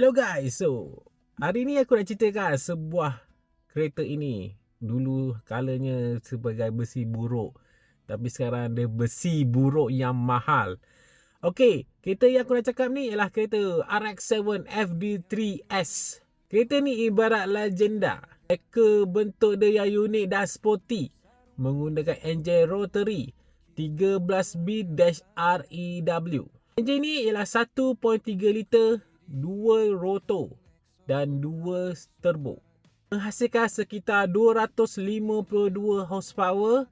Hello guys, so hari ni aku nak ceritakan sebuah kereta ini. Dulu kalanya sebagai besi buruk, tapi sekarang dia besi buruk yang mahal. Okey, kereta yang aku nak cakap ni ialah kereta RX-7 FD3S. Kereta ni ibarat legenda. Mereka bentuk dia yang unik dan sporty, menggunakan enjin rotary 13B-REW. Enjin ni ialah 1.3 liter, 2 rotor dan 2 turbo. Menghasilkan sekitar 252 horsepower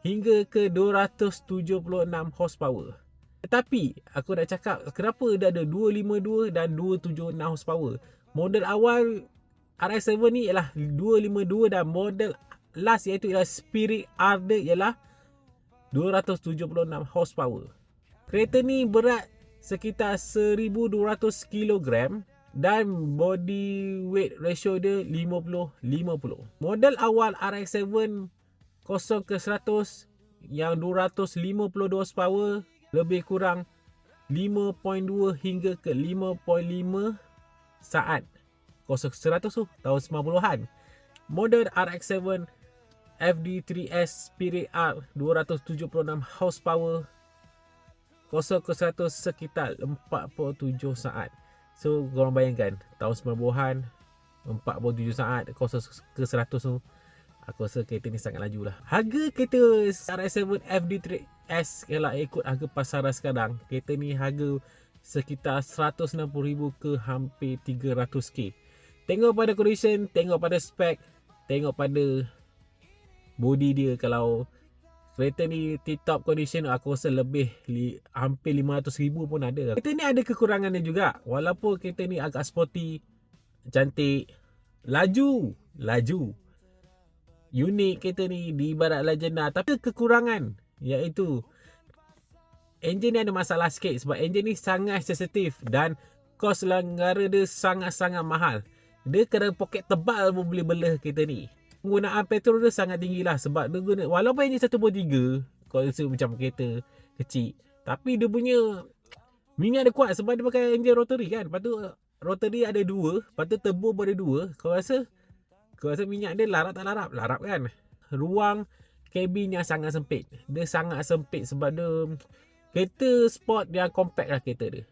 hingga ke 276 horsepower. Tetapi aku nak cakap kenapa dia ada 252 dan 276 horsepower. Model awal RX-7 ni ialah 252 dan model last iaitu ialah Spirit R dia ialah 276 horsepower. Kereta ni berat sekitar 1200 kg dan body weight ratio dia 50-50. Model awal RX-7 0 ke 100 yang 252 horsepower lebih kurang 5.2 hingga ke 5.5 saat. 0 ke 100 tu tahun 90-an. Model RX-7 FD3S Spirit R 276 horsepower, 0 ke 100 sekitar 47 saat. So korang bayangkan tahun 90-an 47 saat 0 ke 100 tu, aku rasa kereta ni sangat laju lah. Harga kereta RX-7 FD3S kalau ikut harga pasaran sekarang, kereta ni harga sekitar 160,000 ke hampir 300k. Tengok pada condition, tengok pada spek, tengok pada body dia. Kalau kereta ni tip-top condition, aku rasa lebih hampir 500,000 pun ada. Kereta ni ada kekurangannya juga. Walaupun kereta ni agak sporty, cantik, laju, unik kereta ni diibarat legenda. Tapi kekurangan iaitu enjin ni ada masalah sikit. Sebab enjin ni sangat sensitif dan kos negara dia sangat-sangat mahal. Dia kena poket tebal pun boleh bela kereta ni. Penggunaan petrol dia sangat tinggi lah. Sebab dia guna, walaupun enjin 1.3 kalau macam kereta kecil, tapi dia punya minyak dia kuat sebab dia pakai enjin rotary kan. Lepas tu rotary ada 2, lepas tu turbo pun ada 2. Kau rasa minyak dia larap tak larap? Larap kan. Ruang kabin yang sangat sempit. Dia sangat sempit sebab dia kereta sport yang compact lah kereta dia.